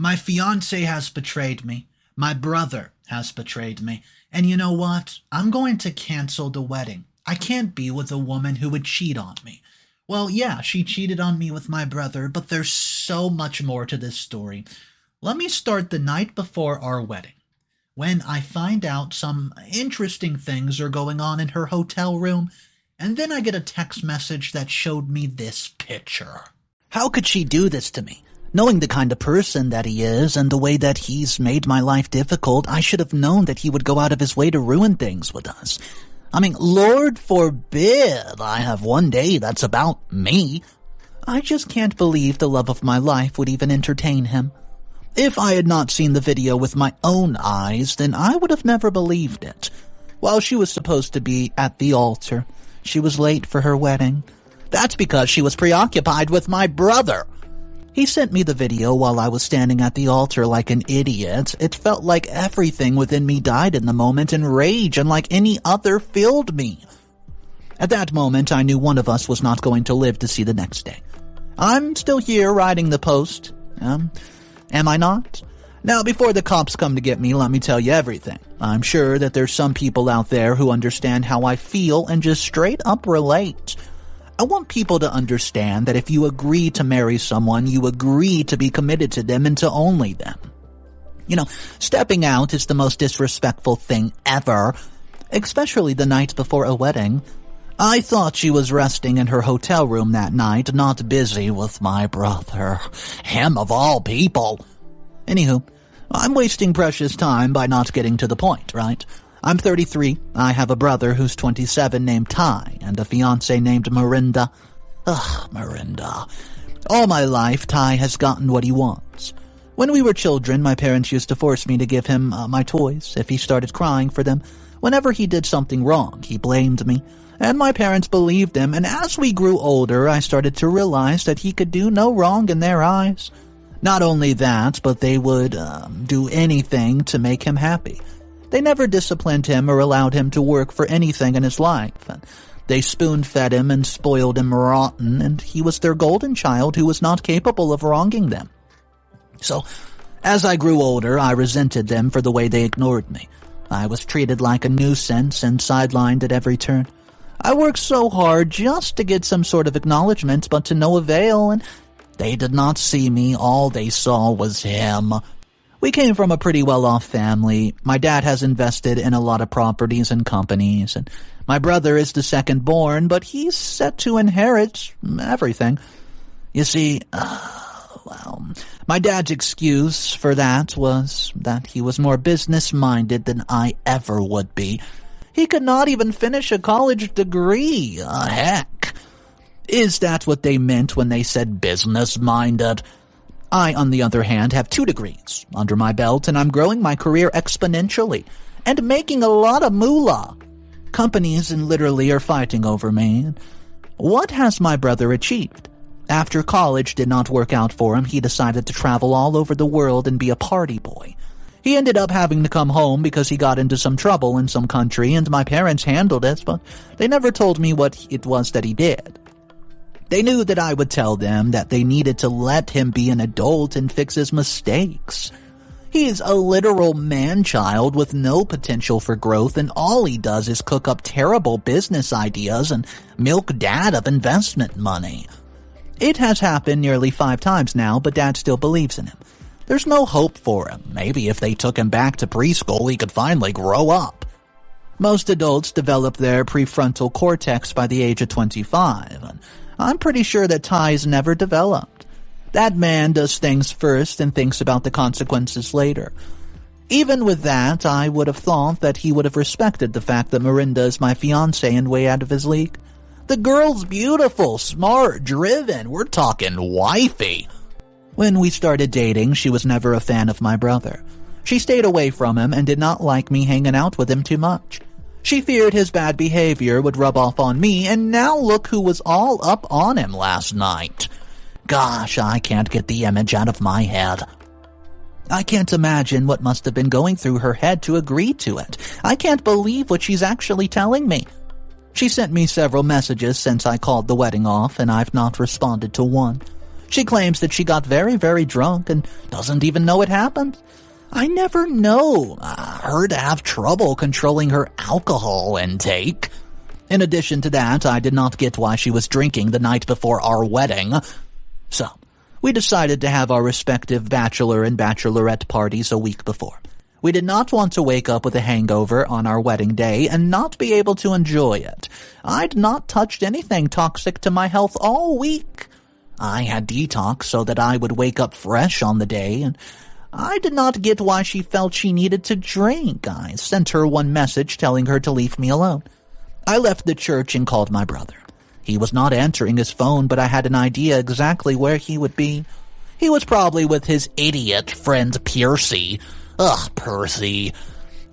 My fiancé has betrayed me. My brother has betrayed me. And you know what? I'm going to cancel the wedding. I can't be with a woman who would cheat on me. Well, yeah, she cheated on me with my brother, but there's so much more to this story. Let me start the night before our wedding, when I find out some interesting things are going on in her hotel room, and then I get a text message that showed me this picture. How could she do this to me? Knowing the kind of person that he is and the way that he's made my life difficult, I should have known that he would go out of his way to ruin things with us. I mean, Lord forbid I have one day that's about me. I just can't believe the love of my life would even entertain him. If I had not seen the video with my own eyes, then I would have never believed it. While she was supposed to be at the altar, she was late for her wedding. That's because she was preoccupied with my brother. He sent me the video while I was standing at the altar like an idiot. It felt like everything within me died in the moment, and rage, unlike any other, filled me. At that moment, I knew one of us was not going to live to see the next day. I'm still here writing the post. Am I not? Now, before the cops come to get me, let me tell you everything. I'm sure that there's some people out there who understand how I feel and just straight up relate. I want people to understand that if you agree to marry someone, you agree to be committed to them and to only them. You know, stepping out is the most disrespectful thing ever, especially the night before a wedding. I thought she was resting in her hotel room that night, not busy with my brother. Him of all people. Anywho, I'm wasting precious time by not getting to the point, right? I'm 33, I have a brother who's 27 named Ty, and a fiancé named Merinda. Ugh, Merinda. All my life, Ty has gotten what he wants. When we were children, my parents used to force me to give him my toys if he started crying for them. Whenever he did something wrong, he blamed me, and my parents believed him, and as we grew older, I started to realize that he could do no wrong in their eyes. Not only that, but they would do anything to make him happy. They never disciplined him or allowed him to work for anything in his life. They spoon-fed him and spoiled him rotten, and he was their golden child who was not capable of wronging them. So, as I grew older, I resented them for the way they ignored me. I was treated like a nuisance and sidelined at every turn. I worked so hard just to get some sort of acknowledgement, but to no avail, and they did not see me. All they saw was him. We came from a pretty well-off family. My dad has invested in a lot of properties and companies, and my brother is the second born, but he's set to inherit everything. You see, my dad's excuse for that was that he was more business-minded than I ever would be. He could not even finish a college degree. Heck. Is that what they meant when they said business-minded? I, on the other hand, have 2 degrees under my belt, and I'm growing my career exponentially and making a lot of moolah. Companies and literally are fighting over me. What has my brother achieved? After college did not work out for him, he decided to travel all over the world and be a party boy. He ended up having to come home because he got into some trouble in some country, and my parents handled it, but they never told me what it was that he did. They knew that I would tell them that they needed to let him be an adult and fix his mistakes. He is a literal man-child with no potential for growth, and all he does is cook up terrible business ideas and milk Dad of investment money. It has happened nearly 5 times now, but Dad still believes in him. There's no hope for him. Maybe if they took him back to preschool, he could finally grow up. Most adults develop their prefrontal cortex by the age of 25, and I'm pretty sure that Ty's never developed. That man does things first and thinks about the consequences later. Even with that, I would have thought that he would have respected the fact that Merinda is my fiancé and way out of his league. The girl's beautiful, smart, driven. We're talking wifey. When we started dating, she was never a fan of my brother. She stayed away from him and did not like me hanging out with him too much. She feared his bad behavior would rub off on me, and now look who was all up on him last night. Gosh, I can't get the image out of my head. I can't imagine what must have been going through her head to agree to it. I can't believe what she's actually telling me. She sent me several messages since I called the wedding off, and I've not responded to one. She claims that she got very, very drunk and doesn't even know it happened. I never know her to have trouble controlling her alcohol intake. In addition to that, I did not get why she was drinking the night before our wedding. So, we decided to have our respective bachelor and bachelorette parties a week before. We did not want to wake up with a hangover on our wedding day and not be able to enjoy it. I'd not touched anything toxic to my health all week. I had detox so that I would wake up fresh on the day, and I did not get why she felt she needed to drink. I sent her one message telling her to leave me alone. I left the church and called my brother. He was not answering his phone, but I had an idea exactly where he would be. He was probably with his idiot friend Percy. Ugh, Percy.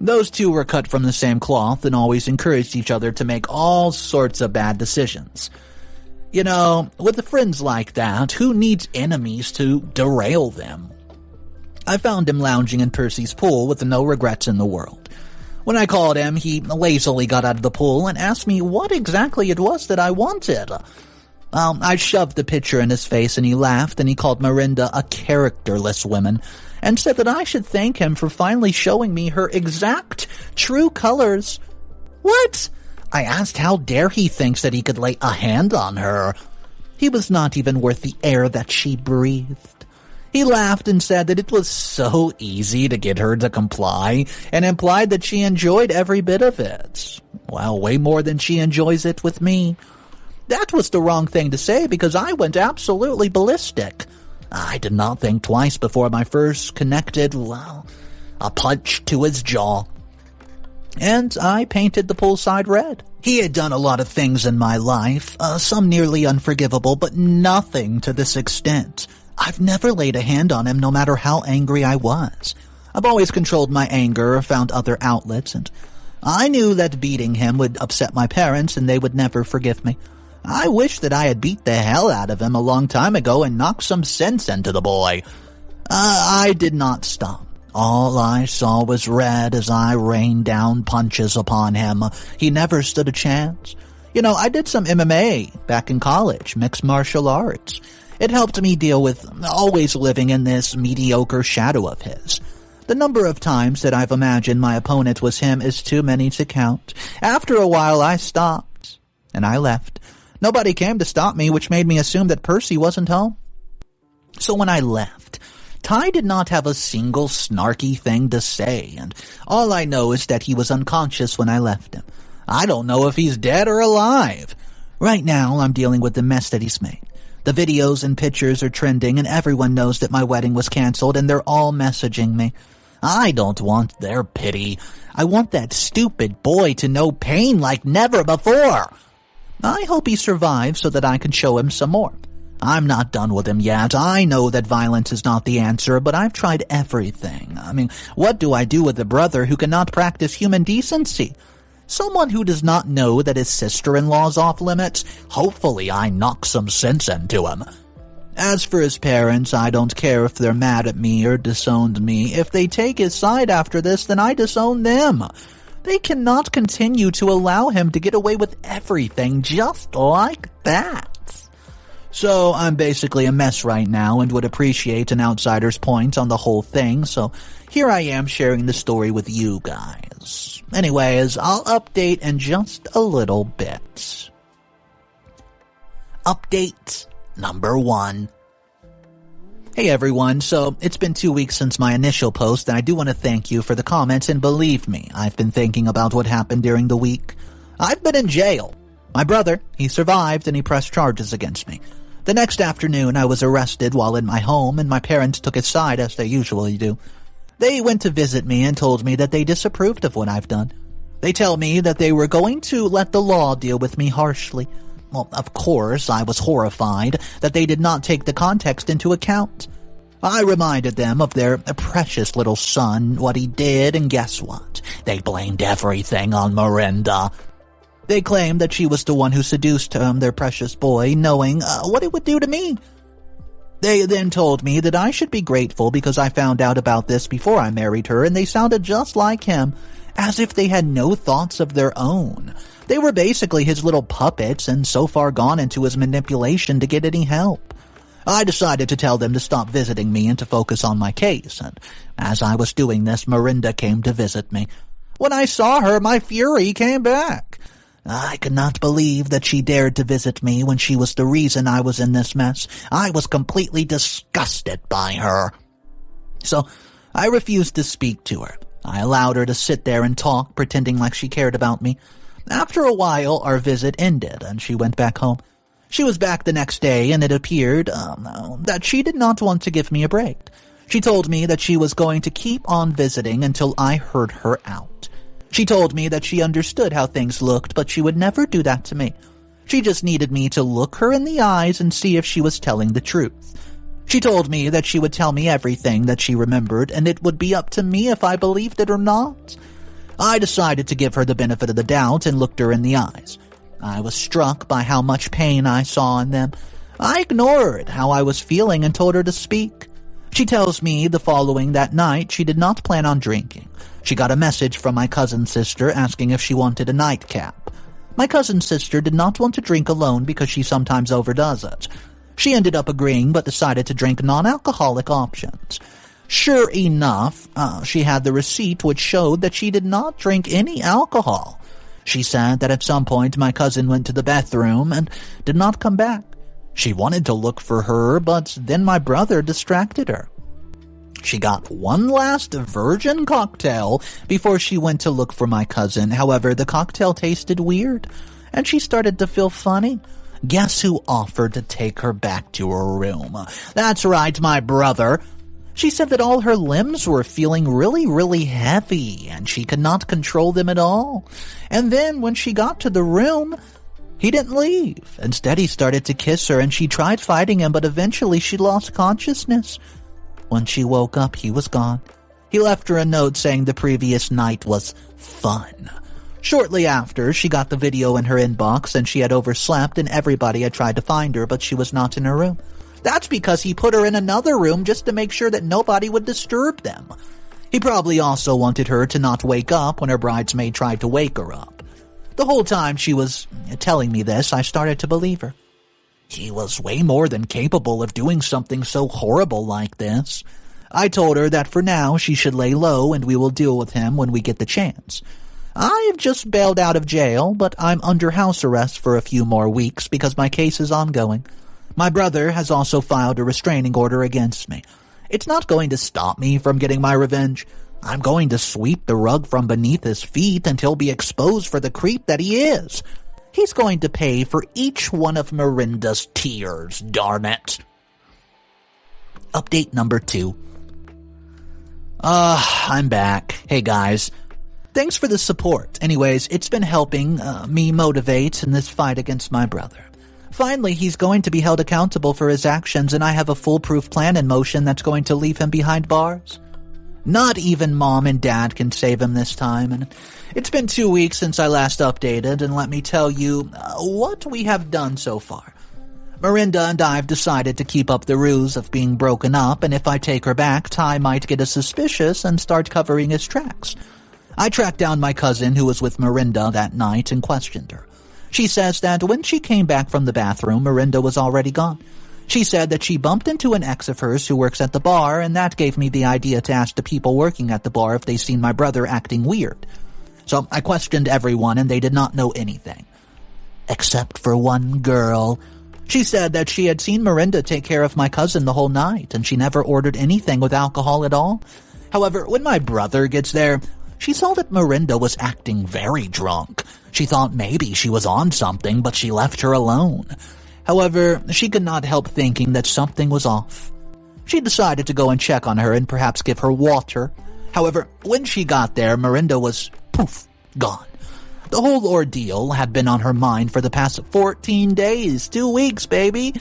Those two were cut from the same cloth and always encouraged each other to make all sorts of bad decisions. You know, with friends like that, who needs enemies to derail them? I found him lounging in Percy's pool with no regrets in the world. When I called him, he lazily got out of the pool and asked me what exactly it was that I wanted. I shoved the picture in his face and he laughed, and he called Merinda a characterless woman and said that I should thank him for finally showing me her exact true colors. What? I asked how dare he thinks that he could lay a hand on her. He was not even worth the air that she breathed. He laughed and said that it was so easy to get her to comply, and implied that she enjoyed every bit of it. Well, way more than she enjoys it with me. That was the wrong thing to say because I went absolutely ballistic. I did not think twice before my first connected, well, a punch to his jaw. And I painted the poolside red. He had done a lot of things in my life, some nearly unforgivable, but nothing to this extent. I've never laid a hand on him no matter how angry I was. I've always controlled my anger or found other outlets, and I knew that beating him would upset my parents and they would never forgive me. I wish that I had beat the hell out of him a long time ago and knocked some sense into the boy. I did not stop. All I saw was red as I rained down punches upon him. He never stood a chance. You know, I did some MMA back in college, mixed martial arts. It helped me deal with always living in this mediocre shadow of his. The number of times that I've imagined my opponent was him is too many to count. After a while, I stopped, and I left. Nobody came to stop me, which made me assume that Percy wasn't home. So when I left, Ty did not have a single snarky thing to say, and all I know is that he was unconscious when I left him. I don't know if he's dead or alive. Right now, I'm dealing with the mess that he's made. The videos and pictures are trending, and everyone knows that my wedding was canceled, and they're all messaging me. I don't want their pity. I want that stupid boy to know pain like never before. I hope he survives so that I can show him some more. I'm not done with him yet. I know that violence is not the answer, but I've tried everything. I mean, what do I do with a brother who cannot practice human decency? Someone who does not know that his sister-in-law's off limits? Hopefully I knock some sense into him. As for his parents, I don't care if they're mad at me or disowned me. If they take his side after this, then I disown them. They cannot continue to allow him to get away with everything just like that. So I'm basically a mess right now and would appreciate an outsider's point on the whole thing, so here I am sharing the story with you guys. Anyways, I'll update in just a little bit. Update number 1. Hey everyone, so it's been 2 weeks since my initial post, and I do want to thank you for the comments, and believe me, I've been thinking about what happened during the week. I've been in jail. My brother, he survived and he pressed charges against me. The next afternoon, I was arrested while in my home, and my parents took his side as they usually do. They went to visit me and told me that they disapproved of what I've done. They tell me that they were going to let the law deal with me harshly. Well, of course, I was horrified that they did not take the context into account. I reminded them of their precious little son, what he did, and guess what? They blamed everything on Merinda. They claimed that she was the one who seduced their precious boy, knowing what it would do to me. They then told me that I should be grateful because I found out about this before I married her, and they sounded just like him, as if they had no thoughts of their own. They were basically his little puppets and so far gone into his manipulation to get any help. I decided to tell them to stop visiting me and to focus on my case, and as I was doing this, Merinda came to visit me. When I saw her, my fury came back. I could not believe that she dared to visit me when she was the reason I was in this mess. I was completely disgusted by her. So I refused to speak to her. I allowed her to sit there and talk, pretending like she cared about me. After a while, our visit ended, and she went back home. She was back the next day, and it appeared that she did not want to give me a break. She told me that she was going to keep on visiting until I heard her out. She told me that she understood how things looked, but she would never do that to me. She just needed me to look her in the eyes and see if she was telling the truth. She told me that she would tell me everything that she remembered, and it would be up to me if I believed it or not. I decided to give her the benefit of the doubt and looked her in the eyes. I was struck by how much pain I saw in them. I ignored how I was feeling and told her to speak. She tells me the following that night she did not plan on drinking. She got a message from my cousin's sister asking if she wanted a nightcap. My cousin's sister did not want to drink alone because she sometimes overdoes it. She ended up agreeing but decided to drink non-alcoholic options. Sure enough, she had the receipt which showed that she did not drink any alcohol. She said that at some point my cousin went to the bathroom and did not come back. She wanted to look for her, but then my brother distracted her. She got one last virgin cocktail before she went to look for my cousin. However, the cocktail tasted weird, and she started to feel funny. Guess who offered to take her back to her room? That's right, my brother. She said that all her limbs were feeling really, really heavy, and she could not control them at all. And then when she got to the room, he didn't leave. Instead, he started to kiss her, and she tried fighting him, but eventually she lost consciousness. When she woke up, he was gone. He left her a note saying the previous night was fun. Shortly after, she got the video in her inbox, and she had overslept, and everybody had tried to find her, but she was not in her room. That's because he put her in another room just to make sure that nobody would disturb them. He probably also wanted her to not wake up when her bridesmaid tried to wake her up. The whole time she was telling me this, I started to believe her. He was way more than capable of doing something so horrible like this. I told her that for now she should lay low and we will deal with him when we get the chance. I have just bailed out of jail, but I'm under house arrest for a few more weeks because my case is ongoing. My brother has also filed a restraining order against me. It's not going to stop me from getting my revenge. I'm going to sweep the rug from beneath his feet and he'll be exposed for the creep that he is. He's going to pay for each one of Merinda's tears, darn it. Update number 2. I'm back. Hey guys. Thanks for the support. Anyways, it's been helping me motivate in this fight against my brother. Finally, he's going to be held accountable for his actions, and I have a foolproof plan in motion that's going to leave him behind bars. Not even Mom and Dad can save him this time, and it's been 2 weeks since I last updated, and let me tell you what we have done so far. Merinda and I have decided to keep up the ruse of being broken up, and if I take her back, Ty might get us suspicious and start covering his tracks. I tracked down my cousin who was with Merinda that night and questioned her. She says that when she came back from the bathroom, Merinda was already gone. She said that she bumped into an ex of hers who works at the bar, and that gave me the idea to ask the people working at the bar if they seen my brother acting weird. So I questioned everyone, and they did not know anything. Except for one girl. She said that she had seen Merinda take care of my cousin the whole night, and she never ordered anything with alcohol at all. However, when my brother gets there, she saw that Merinda was acting very drunk. She thought maybe she was on something, but she left her alone. However, she could not help thinking that something was off. She decided to go and check on her and perhaps give her water. However, when she got there, Merinda was, poof, gone. The whole ordeal had been on her mind for the past 14 days, 2 weeks, baby.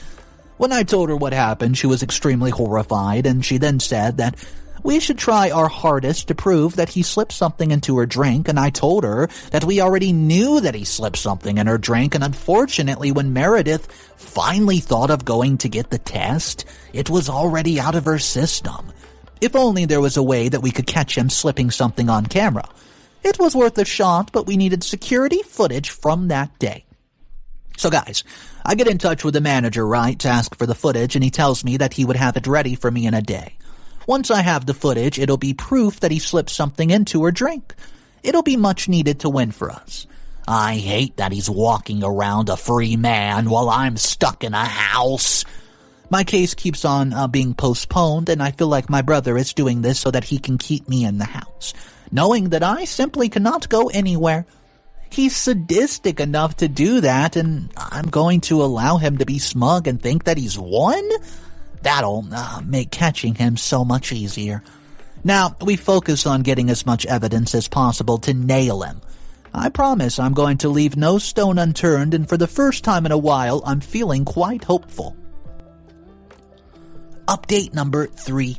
When I told her what happened, she was extremely horrified, and she then said that we should try our hardest to prove that he slipped something into her drink, and I told her that we already knew that he slipped something in her drink, and unfortunately when Meredith finally thought of going to get the test, it was already out of her system. If only there was a way that we could catch him slipping something on camera. It was worth a shot, but we needed security footage from that day. So guys, I get in touch with the manager, right, to ask for the footage, and he tells me that he would have it ready for me in a day. Once I have the footage, it'll be proof that he slipped something into her drink. It'll be much needed to win for us. I hate that he's walking around a free man while I'm stuck in a house. My case keeps on being postponed, and I feel like my brother is doing this so that he can keep me in the house, knowing that I simply cannot go anywhere. He's sadistic enough to do that, and I'm going to allow him to be smug and think that he's won? That'll make catching him so much easier. Now, we focus on getting as much evidence as possible to nail him. I promise I'm going to leave no stone unturned, and for the first time in a while, I'm feeling quite hopeful. Update number 3.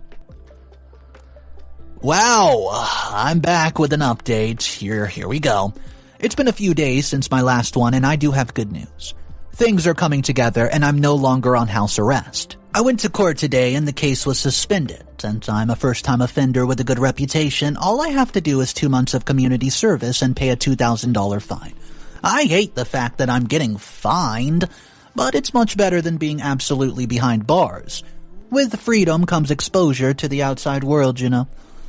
Wow, I'm back with an update. Here we go. It's been a few days since my last one, and I do have good news. Things are coming together, and I'm no longer on house arrest. I went to court today, and the case was suspended. Since I'm a first-time offender with a good reputation, all I have to do is 2 months of community service and pay a $2,000 fine. I hate the fact that I'm getting fined, but it's much better than being absolutely behind bars. With freedom comes exposure to the outside world, you know.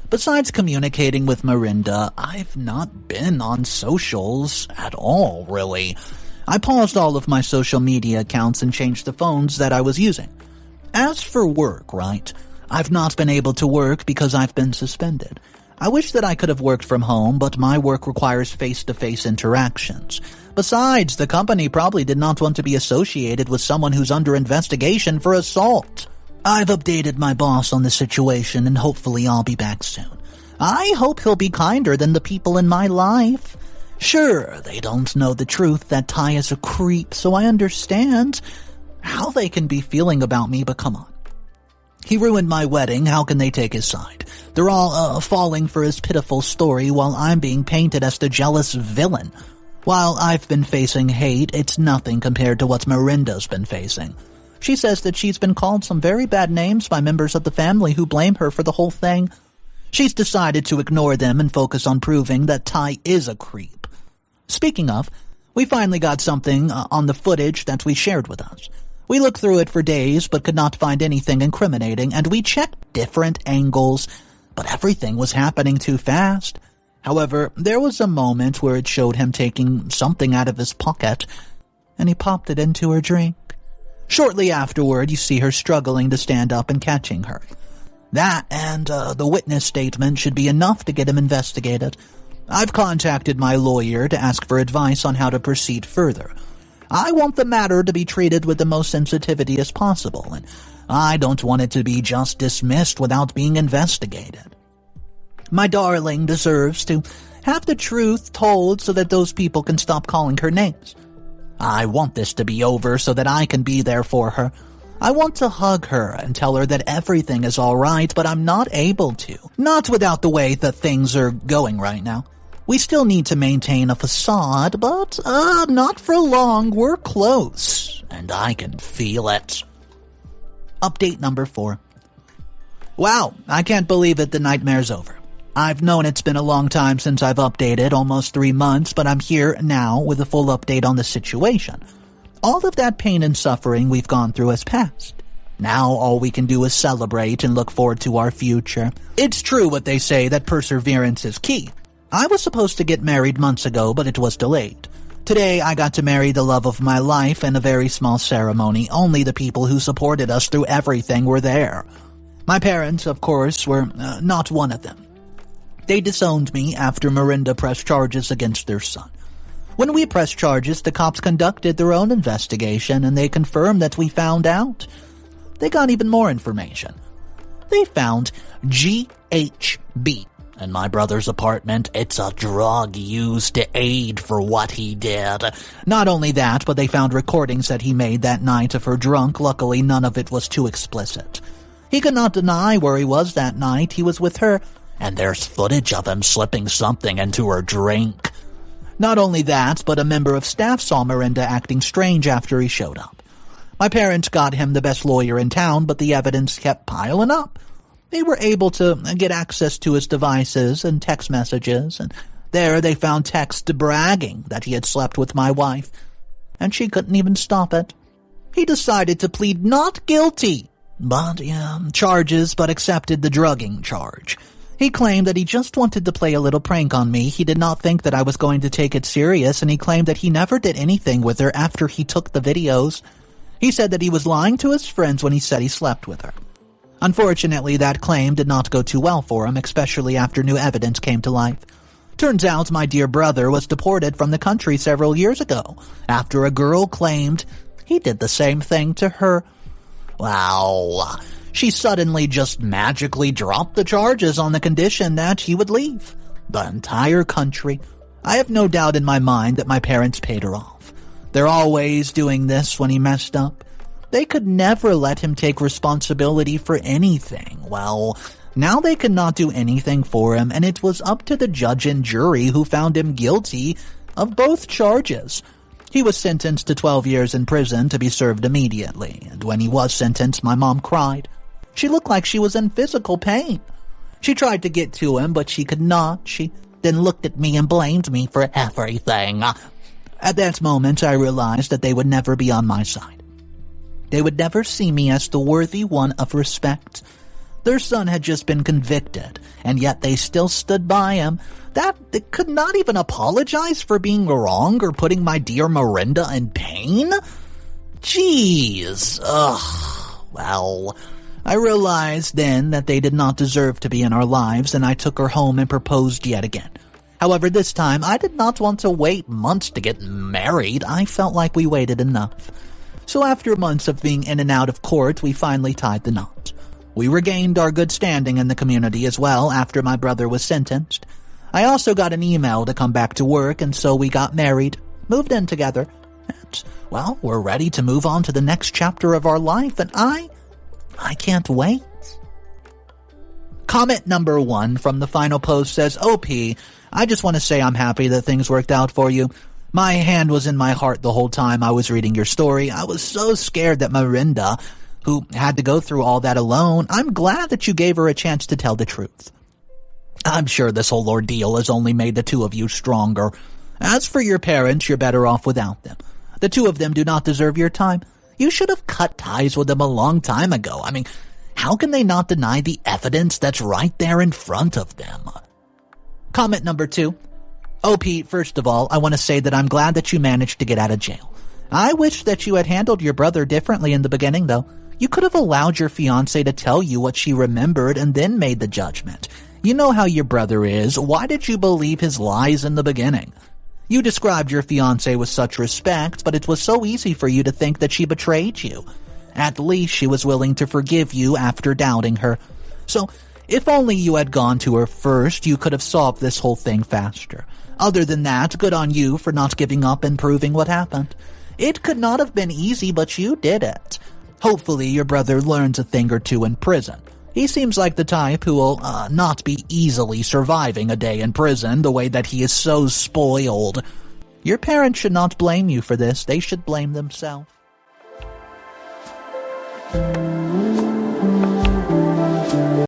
Besides communicating with Merinda, I've not been on socials at all, really. I paused all of my social media accounts and changed the phones that I was using. As for work, right, I've not been able to work because I've been suspended. I wish that I could have worked from home, but my work requires face-to-face interactions. Besides, the company probably did not want to be associated with someone who's under investigation for assault. I've updated my boss on the situation, and hopefully I'll be back soon. I hope he'll be kinder than the people in my life. Sure, they don't know the truth that Ty is a creep, so I understand how they can be feeling about me, but come on. He ruined my wedding, how can they take his side? They're all falling for his pitiful story while I'm being painted as the jealous villain. While I've been facing hate, it's nothing compared to what Merinda's been facing. She says that she's been called some very bad names by members of the family who blame her for the whole thing. She's decided to ignore them and focus on proving that Ty is a creep. Speaking of, we finally got something on the footage that we shared with us. We looked through it for days but could not find anything incriminating, and we checked different angles, but everything was happening too fast. However, there was a moment where it showed him taking something out of his pocket, and he popped it into her drink. Shortly afterward, you see her struggling to stand up and catching her. That and the witness statement should be enough to get him investigated. I've contacted my lawyer to ask for advice on how to proceed further. I want the matter to be treated with the most sensitivity as possible, and I don't want it to be just dismissed without being investigated. My darling deserves to have the truth told so that those people can stop calling her names. I want this to be over so that I can be there for her. I want to hug her and tell her that everything is all right, but I'm not able to. Not without the way that things are going right now. We still need to maintain a facade, but not for long. We're close, and I can feel it. Update number 4. Wow, I can't believe it, the nightmare's over. I've known it's been a long time since I've updated, almost 3 months, but I'm here now with a full update on the situation. All of that pain and suffering we've gone through has passed. Now all we can do is celebrate and look forward to our future. It's true what they say that perseverance is key. I was supposed to get married months ago, but it was delayed. Today I got to marry the love of my life in a very small ceremony. Only the people who supported us through everything were there. My parents, of course, were not one of them. They disowned me after Merinda pressed charges against their son. When we pressed charges, the cops conducted their own investigation, and they confirmed that we found out. They got even more information. They found GHB in my brother's apartment. It's a drug used to aid for what he did. Not only that, but they found recordings that he made that night of her drunk. Luckily, none of it was too explicit. He could not deny where he was that night. He was with her. And there's footage of him slipping something into her drink. Not only that, but a member of staff saw Merinda acting strange after he showed up. My parents got him the best lawyer in town, but the evidence kept piling up. They were able to get access to his devices and text messages, and there they found texts bragging that he had slept with my wife. and she couldn't even stop it. He decided to plead not guilty, but accepted the drugging charge. He claimed that he just wanted to play a little prank on me. He did not think that I was going to take it serious, and he claimed that he never did anything with her after he took the videos. He said that he was lying to his friends when he said he slept with her. Unfortunately, that claim did not go too well for him, especially after new evidence came to light. Turns out my dear brother was deported from the country several years ago, after a girl claimed he did the same thing to her. Wow. She suddenly just magically dropped the charges on the condition that he would leave the entire country. I have no doubt in my mind that my parents paid her off. They're always doing this when he messed up. They could never let him take responsibility for anything. Well, now they could not do anything for him, and it was up to the judge and jury who found him guilty of both charges. He was sentenced to 12 years in prison to be served immediately, and when he was sentenced, my mom cried. She looked like she was in physical pain. She tried to get to him, but she could not. She then looked at me and blamed me for everything. At that moment, I realized that they would never be on my side. They would never see me as the worthy one of respect. Their son had just been convicted, and yet they still stood by him. That they could not even apologize for being wrong or putting my dear Merinda in pain? Jeez. Well, I realized then that they did not deserve to be in our lives, and I took her home and proposed yet again. However, this time, I did not want to wait months to get married. I felt like we waited enough. So after months of being in and out of court, we finally tied the knot. We regained our good standing in the community as well after my brother was sentenced. I also got an email to come back to work, and so we got married, moved in together, and, well, we're ready to move on to the next chapter of our life, and I can't wait. Comment number 1 from the final post says, OP, I just want to say I'm happy that things worked out for you. My hand was in my heart the whole time I was reading your story. I was so scared that Merinda, who had to go through all that alone, I'm glad that you gave her a chance to tell the truth. I'm sure this whole ordeal has only made the two of you stronger. As for your parents, you're better off without them. The two of them do not deserve your time. You should have cut ties with them a long time ago. I mean, how can they not deny the evidence that's right there in front of them? Comment number 2. OP, first of all, I want to say that I'm glad that you managed to get out of jail. I wish that you had handled your brother differently in the beginning, though. You could have allowed your fiancé to tell you what she remembered and then made the judgment. You know how your brother is. Why did you believe his lies in the beginning? You described your fiancé with such respect, but it was so easy for you to think that she betrayed you. At least she was willing to forgive you after doubting her. So, if only you had gone to her first, you could have solved this whole thing faster. Other than that, good on you for not giving up and proving what happened. It could not have been easy, but you did it. Hopefully your brother learns a thing or two in prison. He seems like the type who will not be easily surviving a day in prison the way that he is so spoiled. Your parents should not blame you for this. They should blame themselves.